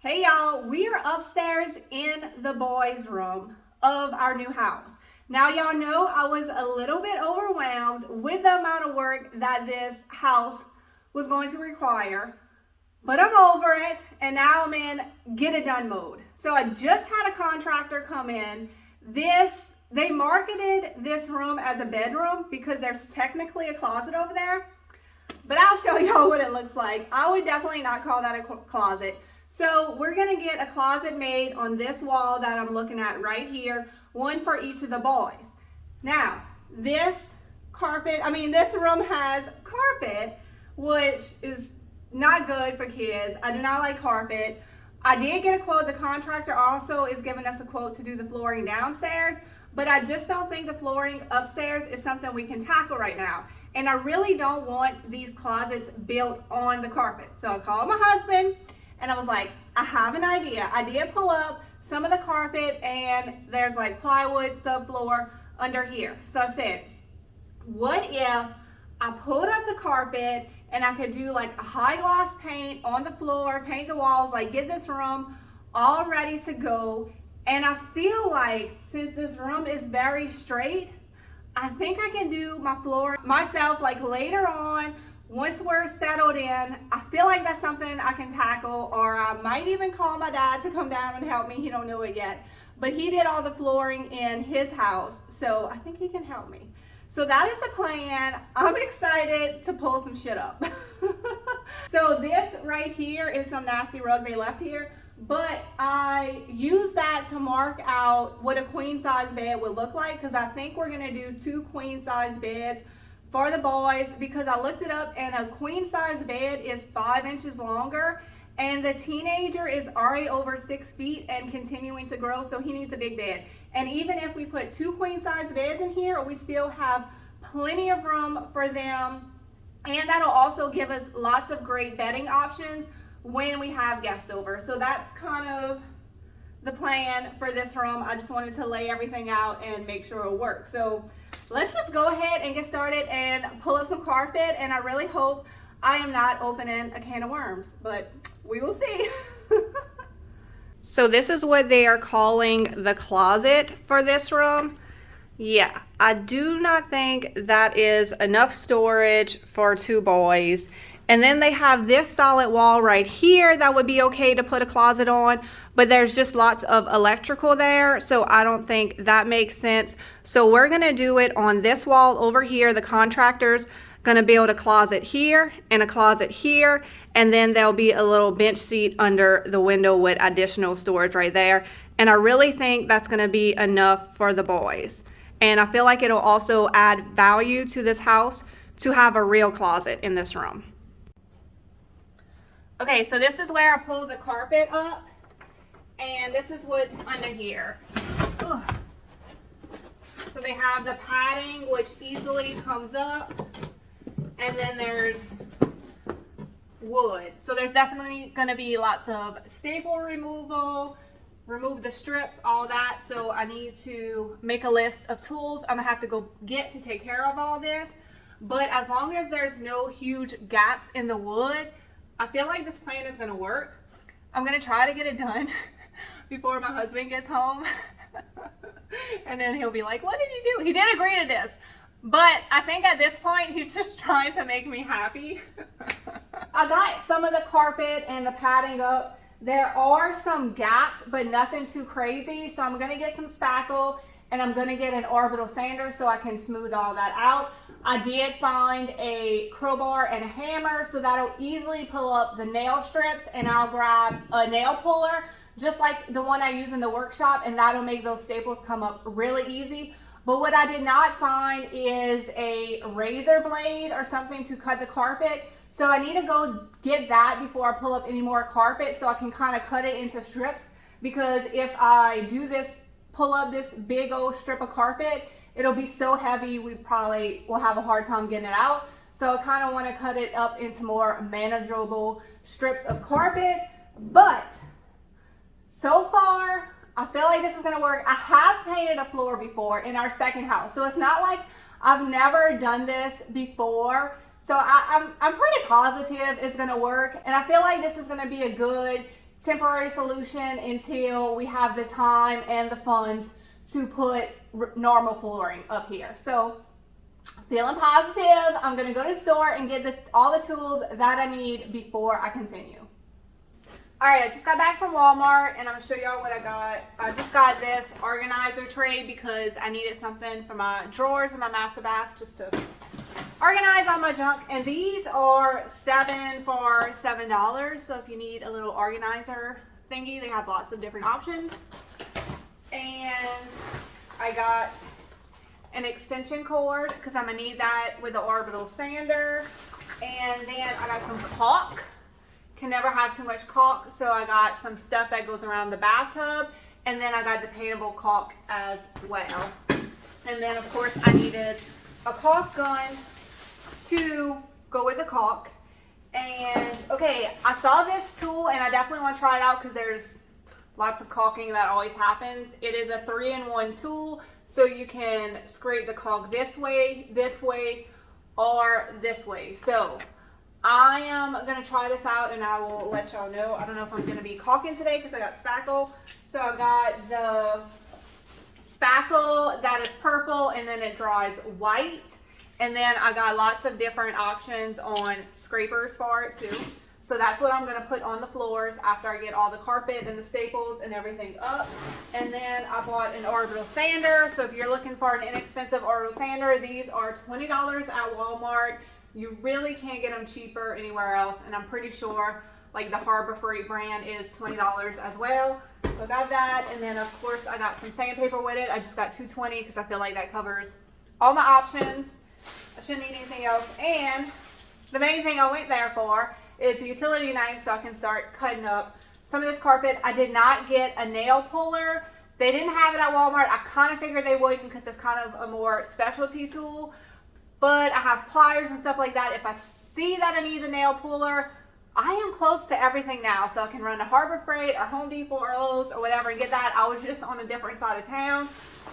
Hey y'all, we are upstairs in the boys' room of our new house. Now y'all know I was a little bit overwhelmed with the amount of work that this house was going to require, but I'm over it and now I'm in get it done mode. So I just had a contractor come in. They marketed this room as a bedroom because there's technically a closet over there, but I'll show y'all what it looks like. I would definitely not call that a closet. So we're gonna get a closet made on this wall that I'm looking at right here, one for each of the boys. Now, this room has carpet, which is not good for kids. I do not like carpet. I did get a quote. The contractor also is giving us a quote to do the flooring downstairs, but I just don't think the flooring upstairs is something we can tackle right now. And I really don't want these closets built on the carpet. So I called my husband and I was like, I have an idea. I did pull up some of the carpet and there's like plywood subfloor under here. So I said, what if I pulled up the carpet and I could do like a high gloss paint on the floor, paint the walls, like get this room all ready to go. And I feel like since this room is very straight, I think I can do my floor myself like later on. Once we're settled in, I feel like that's something I can tackle, or I might even call my dad to come down and help me. He don't know it yet, but he did all the flooring in his house, so I think he can help me. So that is the plan. I'm excited to pull some shit up. So this right here is some nasty rug they left here, but I used that to mark out what a queen size bed would look like, because I think we're gonna do 2 queen size beds for the boys, because I looked it up and a queen size bed is 5 inches longer and the teenager is already over 6 feet and continuing to grow, so he needs a big bed. And even if we put 2 queen size beds in here, we still have plenty of room for them, and that'll also give us lots of great bedding options when we have guests over. So that's kind of the plan for this room. I just wanted to lay everything out and make sure it'll work. So let's just go ahead and get started and pull up some carpet, and I really hope I am not opening a can of worms, but we will see. So this is what they are calling the closet for this room. Yeah, I do not think that is enough storage for 2 boys. And then they have this solid wall right here that would be okay to put a closet on, but there's just lots of electrical there, so I don't think that makes sense. So we're gonna do it on this wall over here. The contractor's gonna build a closet here and a closet here, and then there'll be a little bench seat under the window with additional storage right there. And I really think that's gonna be enough for the boys. And I feel like it'll also add value to this house to have a real closet in this room. Okay, so this is where I pulled the carpet up, and this is what's under here. Ugh. So they have the padding, which easily comes up, and then there's wood. So there's definitely going to be lots of staple removal, remove the strips, all that. So I need to make a list of tools I'm gonna have to go get to take care of all this. But as long as there's no huge gaps in the wood, I feel like this plan is gonna work. I'm gonna try to get it done before my husband gets home. And then he'll be like, what did you do? He did agree to this, but I think at this point, he's just trying to make me happy. I got some of the carpet and the padding up. There are some gaps, but nothing too crazy. So I'm gonna get some spackle and I'm gonna get an orbital sander so I can smooth all that out. I did find a crowbar and a hammer, so that'll easily pull up the nail strips, and I'll grab a nail puller, just like the one I use in the workshop, and that'll make those staples come up really easy. But what I did not find is a razor blade or something to cut the carpet. So I need to go get that before I pull up any more carpet so I can kind of cut it into strips, because if I do this, pull up this big old strip of carpet, it'll be so heavy we probably will have a hard time getting it out. So I kind of want to cut it up into more manageable strips of carpet. But so far, I feel like this is going to work. I have painted a floor before in our second house, so it's not like I've never done this before. So I'm pretty positive it's going to work, and I feel like this is going to be a good temporary solution until we have the time and the funds to put normal flooring up here. So feeling positive. I'm gonna go to the store and get all the tools that I need before I continue. All right, I just got back from Walmart and I'm gonna show y'all what I got. I just got this organizer tray because I needed something for my drawers in my master bath just to organize all my junk. And these are 7 for $7. So if you need a little organizer thingy, they have lots of different options. And I got an extension cord because I'm gonna need that with the orbital sander. And then I got some caulk. Can never have too much caulk, so I got some stuff that goes around the bathtub, and then I got the paintable caulk as well. And then of course I needed a caulk gun to go with the caulk. And okay, I saw this tool and I definitely want to try it out because there's lots of caulking that always happens. It is a 3-in-1 tool, so you can scrape the caulk this way, or this way. So I am going to try this out and I will let y'all know. I don't know if I'm going to be caulking today because I got spackle. So I got the spackle that is purple and then it dries white. And then I got lots of different options on scrapers for it too. So that's what I'm going to put on the floors after I get all the carpet and the staples and everything up. And then I bought an orbital sander. So if you're looking for an inexpensive orbital sander, these are $20 at Walmart. You really can't get them cheaper anywhere else, and I'm pretty sure like the Harbor Freight brand is $20 as well. So I got that, and then of course I got some sandpaper with it. I just got $2.20 because I feel like that covers all my options. I shouldn't need anything else, and the main thing I went there for is a utility knife so I can start cutting up some of this carpet. I did not get a nail puller. They didn't have it at Walmart. I kind of figured they wouldn't because it's kind of a more specialty tool. But I have pliers and stuff like that. If I see that I need a nail puller, I am close to everything now. So I can run to Harbor Freight or Home Depot or Lowe's or whatever and get that. I was just on a different side of town,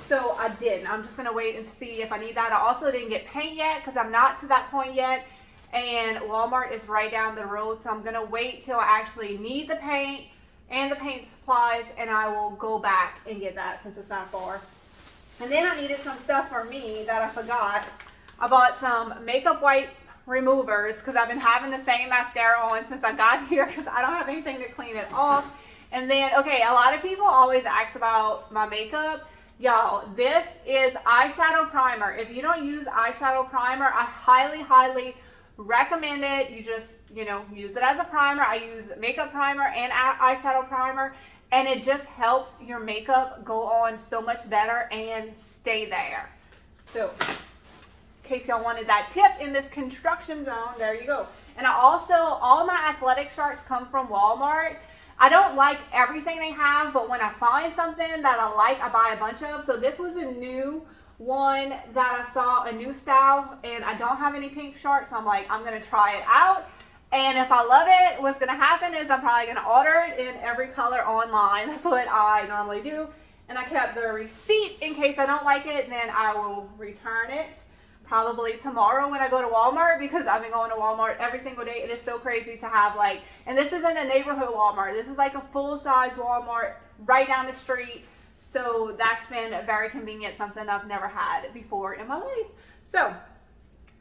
so I didn't. I'm just going to wait and see if I need that. I also didn't get paint yet because I'm not to that point yet. And Walmart is right down the road. So I'm going to wait till I actually need the paint and the paint supplies. And I will go back and get that since it's not far. And then I needed some stuff for me that I forgot. I bought some makeup wipe removers because I've been having the same mascara on since I got here because I don't have anything to clean it off. And then, okay, a lot of people always ask about my makeup. Y'all, this is eyeshadow primer. If you don't use eyeshadow primer, I highly recommend it. You just, use it as a primer. I use makeup primer and eyeshadow primer, and it just helps your makeup go on so much better and stay there. So in case y'all wanted that tip in this construction zone, there you go. And I also, all my athletic shirts come from Walmart. I don't like everything they have, but when I find something that I like, I buy a bunch of. So this was a new one that I saw, a new style, and I don't have any pink shirts, so I'm like, I'm going to try it out. And if I love it, what's going to happen is I'm probably going to order it in every color online. That's what I normally do. And I kept the receipt in case I don't like it, and then I will return it. Probably tomorrow when I go to Walmart because I've been going to Walmart every single day. It is so crazy to have and this isn't a neighborhood Walmart. This is like a full-size Walmart right down the street. So that's been very convenient, something I've never had before in my life. So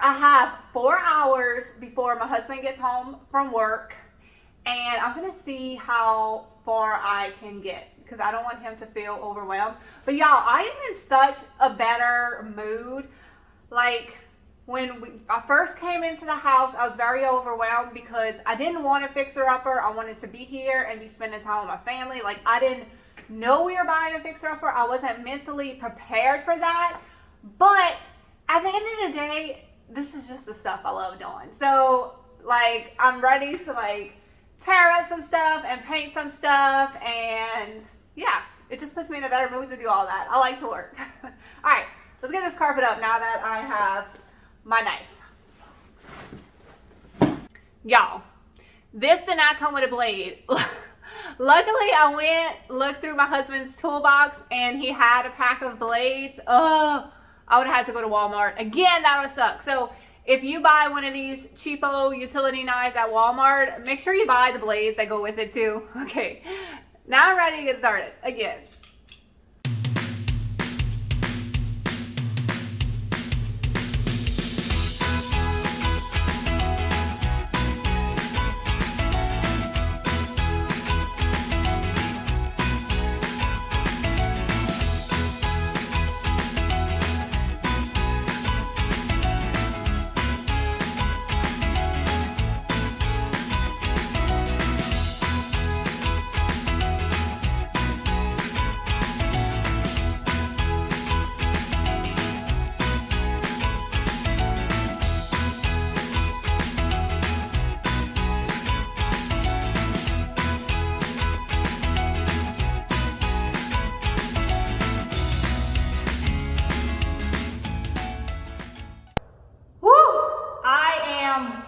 I have 4 hours before my husband gets home from work, and I'm going to see how far I can get because I don't want him to feel overwhelmed. But y'all, I am in such a better mood. Like when I first came into the house, I was very overwhelmed because I didn't want a fixer-upper. I wanted to be here and be spending time with my family. Like I didn't know we were buying a fixer-upper. I wasn't mentally prepared for that. But at the end of the day, this is just the stuff I love doing. So like I'm ready to tear up some stuff and paint some stuff, and yeah, it just puts me in a better mood to do all that. I like to work. All right. Let's get this carpet up now that I have my knife. Y'all, this did not come with a blade. Luckily, I looked through my husband's toolbox and he had a pack of blades. Oh, I would have had to go to Walmart. Again, that would suck. So If you buy one of these cheapo utility knives at Walmart, make sure you buy the blades that go with it too. Okay, now I'm ready to get started again.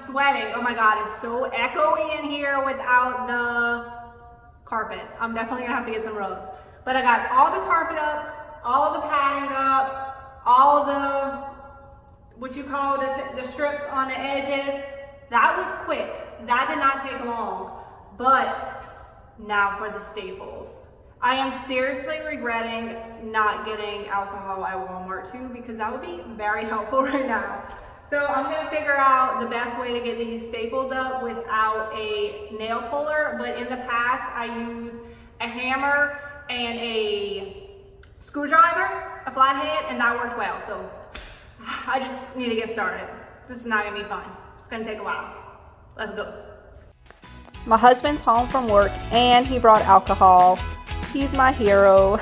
Sweating. Oh my god, it's so echoey in here without the carpet. I'm definitely gonna have to get some rugs. But I got all the carpet up, all the padding up, all the, what you call the strips on the edges. That was quick. That did not take long. But now for the staples. I am seriously regretting not getting alcohol at Walmart too, because that would be very helpful right now. So I'm gonna figure out the best way to get these staples up without a nail puller, but in the past I used a hammer and a screwdriver, a flathead, and that worked well. So I just need to get started. This is not gonna be fun. It's gonna take a while. Let's go. My husband's home from work and he brought alcohol. He's my hero.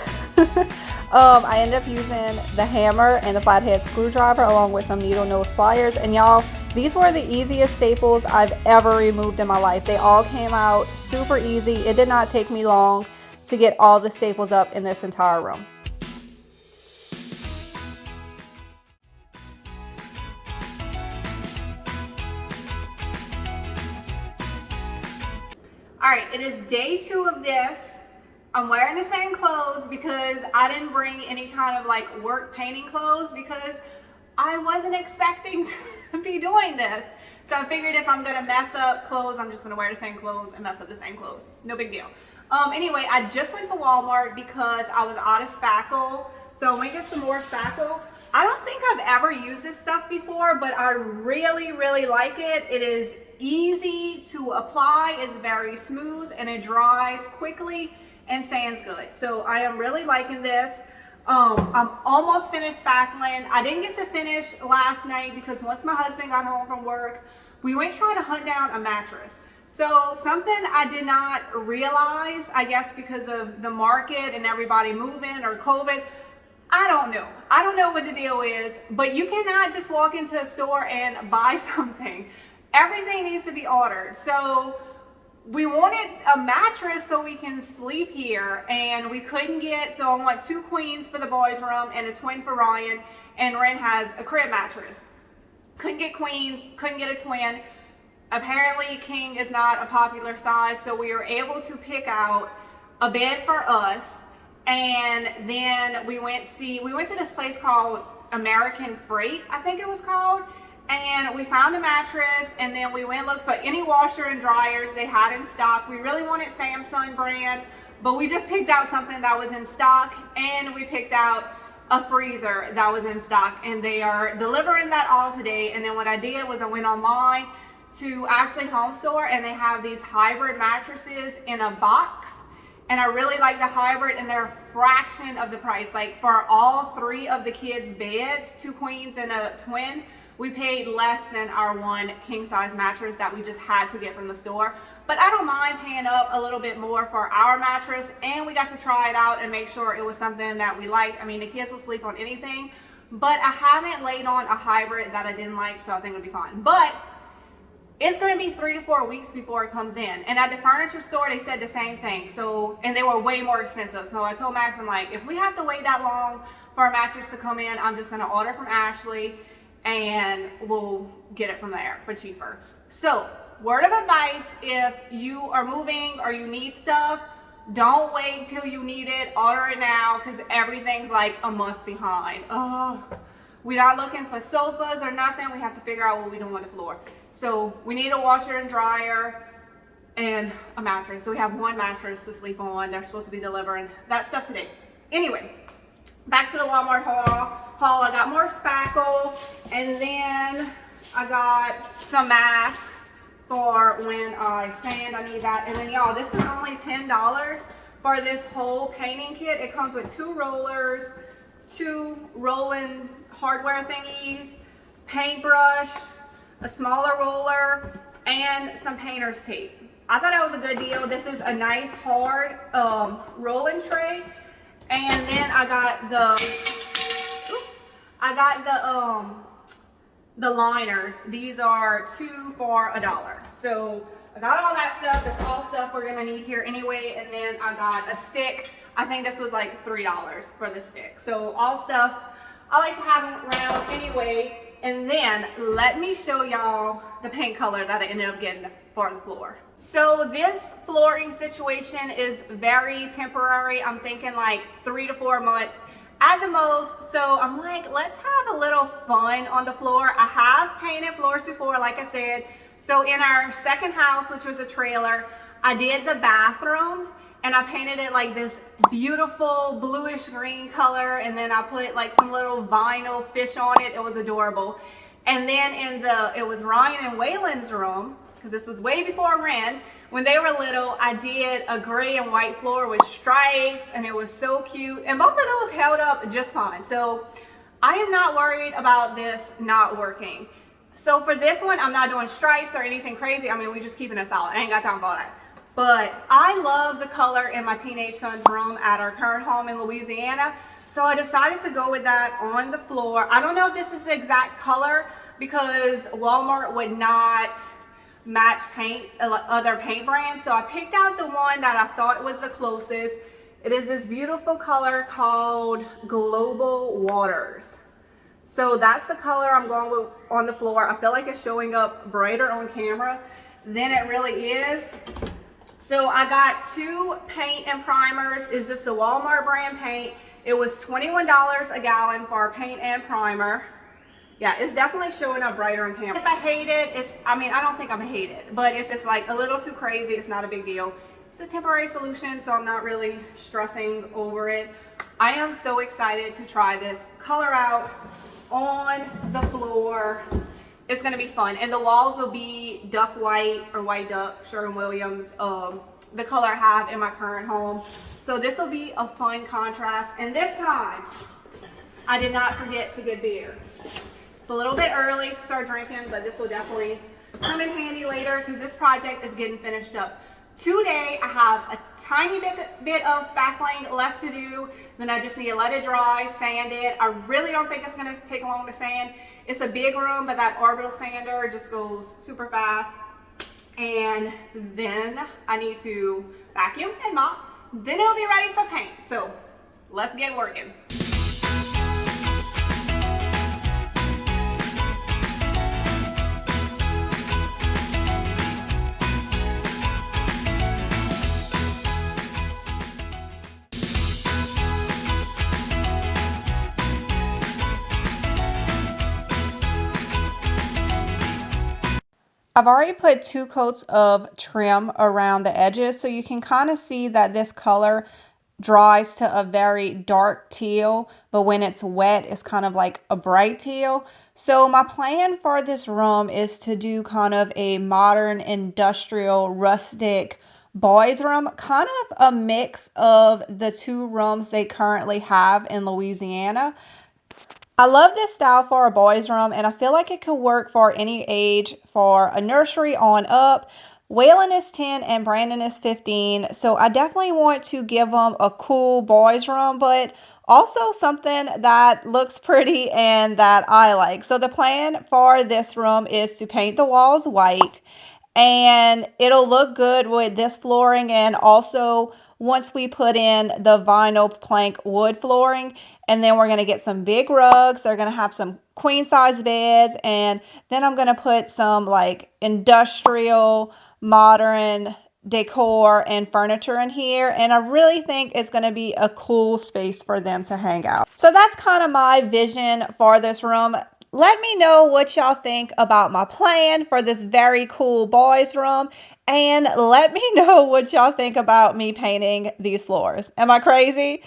I ended up using the hammer and the flathead screwdriver along with some needle nose pliers, and y'all, these were the easiest staples I've ever removed in my life. They all came out super easy. It did not take me long to get all the staples up in this entire room. All right, it is day 2 of this. I'm wearing the same clothes because I didn't bring any kind of like work painting clothes because I wasn't expecting to be doing this. So I figured if I'm gonna mess up clothes, I'm just gonna wear the same clothes and mess up the same clothes. No big deal. Anyway, I just went to Walmart because I was out of spackle. So I'm gonna get some more spackle. I don't think I've ever used this stuff before, but I really, really like it. It is easy to apply, it's very smooth, and it dries quickly and sands good. So I am really liking this. I'm almost finished spackling. I didn't get to finish last night because once my husband got home from work, we went trying to hunt down a mattress. So something I did not realize, I guess because of the market and everybody moving or COVID, I don't know. I don't know what the deal is, but you cannot just walk into a store and buy something. Everything needs to be ordered. So we wanted a mattress so we can sleep here, and we couldn't get, so I want 2 queens for the boys' room and a twin for Ryan, and Ren has a crib mattress. Couldn't get queens, couldn't get a twin. Apparently king is not a popular size, so we were able to pick out a bed for us, and then we went to this place called American Freight, I think it was called. And we found a mattress, and then we went and looked for any washer and dryers they had in stock. We really wanted Samsung brand, but we just picked out something that was in stock, and we picked out a freezer that was in stock, and they are delivering that all today. And then what I did was I went online to Ashley Home Store, and they have these hybrid mattresses in a box, and I really like the hybrid, and they're a fraction of the price. Like for all 3 of the kids' beds, 2 queens and a twin, we paid less than our 1 king size mattress that we just had to get from the store. But I don't mind paying up a little bit more for our mattress, and we got to try it out and make sure it was something that we liked. I mean, the kids will sleep on anything, but I haven't laid on a hybrid that I didn't like, so I think it'll be fine. But it's going to be 3 to 4 weeks before it comes in. And at the furniture store, they said the same thing. So, and they were way more expensive. So I told Max, I'm like, if we have to wait that long for a mattress to come in, I'm just going to order from Ashley, and we'll get it from there for cheaper. So word of advice, if you are moving or you need stuff, don't wait till you need it, order it now, because everything's like a month behind. Oh, We're not looking for sofas or nothing. We have to figure out what we do on the floor. So we need a washer and dryer and a mattress. So we have one mattress to sleep on. They're supposed to be delivering that stuff today. Anyway, back to the Walmart haul. I got more spackle, and then I got some masks for when I sand. I need that. And then y'all, this was only $10 for this whole painting kit. It comes with 2 rollers, 2 rolling hardware thingies, paintbrush, a smaller roller, and some painter's tape. I thought that was a good deal. This is a nice hard rolling tray. And then I got the liners. These are 2 for $1. So I got all that stuff. That's all stuff we're gonna need here anyway. And then I got a stick. I think this was like $3 for the stick. So all stuff I like to have around anyway. And then let me show y'all the paint color that I ended up getting for the floor. So this flooring situation is very temporary. I'm thinking like 3 to 4 months at the most. So I'm like, let's have a little fun on the floor. I have painted floors before, like I said. So in our second house, which was a trailer, I did the bathroom and I painted it like this beautiful bluish green color, and then I put like some little vinyl fish on it. It was adorable. And then it was Ryan and Waylon's room, because this was way before Ren. When they were little, I did a gray and white floor with stripes, and it was so cute. And both of those held up just fine. So I am not worried about this not working. So for this one, I'm not doing stripes or anything crazy. I mean, we just keeping it solid. I ain't got time for all that. But I love the color in my teenage son's room at our current home in Louisiana. So I decided to go with that on the floor. I don't know if this is the exact color because Walmart would not match paint other paint brands. So I picked out the one that I thought was the closest. It is this beautiful color called Global Waters. So that's the color I'm going with on the floor. I feel like it's showing up brighter on camera than it really is. So I got 2 paint and primers. It's just a Walmart brand paint. It was $21 a gallon for paint and primer. Yeah, it's definitely showing up brighter on camera. If I hate it, I don't think I'm gonna hate it. But if it's like a little too crazy, it's not a big deal. It's a temporary solution, so I'm not really stressing over it. I am so excited to try this color out on the floor. It's gonna be fun. And the walls will be duck white or white duck, Sherwin-Williams, the color I have in my current home. So this will be a fun contrast. And this time, I did not forget to get beer. It's a little bit early to start drinking, but this will definitely come in handy later because this project is getting finished up today. I have a tiny bit of spackling left to do. Then I just need to let it dry, sand it. I really don't think it's gonna take long to sand. It's a big room, but that orbital sander just goes super fast. And then I need to vacuum and mop. Then it'll be ready for paint. So let's get working. I've already put 2 coats of trim around the edges, so you can kind of see that this color dries to a very dark teal, but when it's wet, it's kind of like a bright teal. So my plan for this room is to do kind of a modern, industrial, rustic boys room, kind of a mix of the 2 rooms they currently have in Louisiana. I love this style for a boys' room, and I feel like it could work for any age, for a nursery on up. Waylon is 10 and Brandon is 15, so I definitely want to give them a cool boys' room, but also something that looks pretty and that I like. So the plan for this room is to paint the walls white, and it'll look good with this flooring, and also once we put in the vinyl plank wood flooring. And then we're going to get some big rugs. They're going to have some queen size beds. And then I'm going to put some like industrial, modern decor and furniture in here, and I really think it's going to be a cool space for them to hang out. So that's kind of my vision for this room. Let me know what y'all think about my plan for this very cool boys room, and let me know what y'all think about me painting these floors. Am I crazy?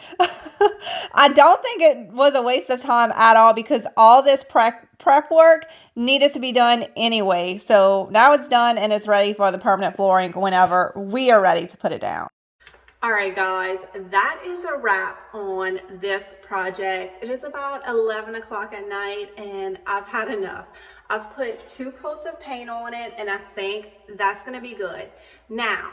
I don't think it was a waste of time at all, because all this prep work needed to be done anyway. So now it's done and it's ready for the permanent flooring whenever we are ready to put it down. All right, guys, that is a wrap on this project. It is about 11 o'clock at night and I've had enough. I've put 2 coats of paint on it and I think that's gonna be good. Now,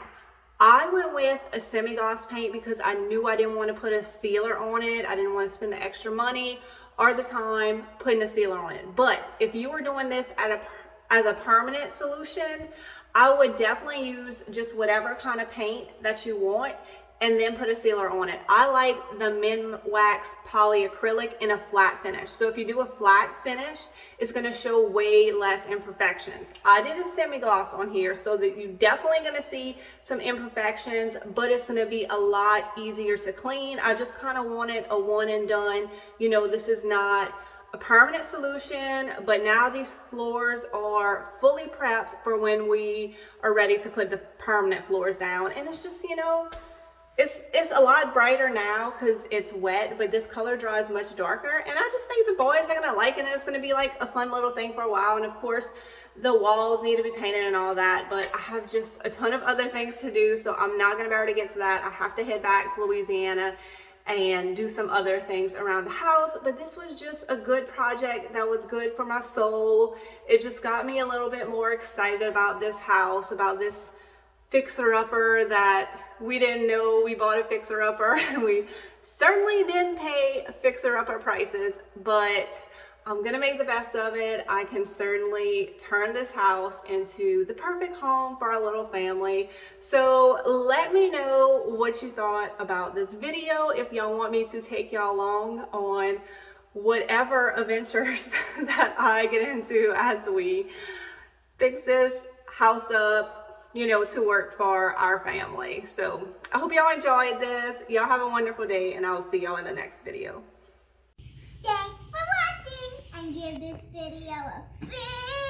I went with a semi-gloss paint because I knew I didn't want to put a sealer on it. I didn't want to spend the extra money or the time putting a sealer on it. But if you were doing this as a permanent solution, I would definitely use just whatever kind of paint that you want and then put a sealer on it. I like the Min Wax polyacrylic in a flat finish. So if you do a flat finish, it's gonna show way less imperfections. I did a semi-gloss on here so that you're definitely gonna see some imperfections, but it's gonna be a lot easier to clean. I just kind of wanted a one and done. You know, this is not a permanent solution, but now these floors are fully prepped for when we are ready to put the permanent floors down. And it's just, you know, it's a lot brighter now because it's wet, but this color dries much darker, and I just think the boys are gonna like it, and it's gonna be like a fun little thing for a while. And of course the walls need to be painted and all that, but I have just a ton of other things to do, so I'm not gonna be able to get to that. I have to head back to Louisiana and do some other things around the house, but this was just a good project that was good for my soul. It just got me a little bit more excited about this house, about this fixer-upper that we didn't know we bought a fixer-upper, and we certainly didn't pay fixer-upper prices, but I'm gonna make the best of it. I can certainly turn this house into the perfect home for our little family. So let me know what you thought about this video, if y'all want me to take y'all along on whatever adventures that I get into as we fix this house up, you know, to work for our family. So I hope y'all enjoyed this. Y'all have a wonderful day, and I will see y'all in the next video. Thanks for watching, and give this video a big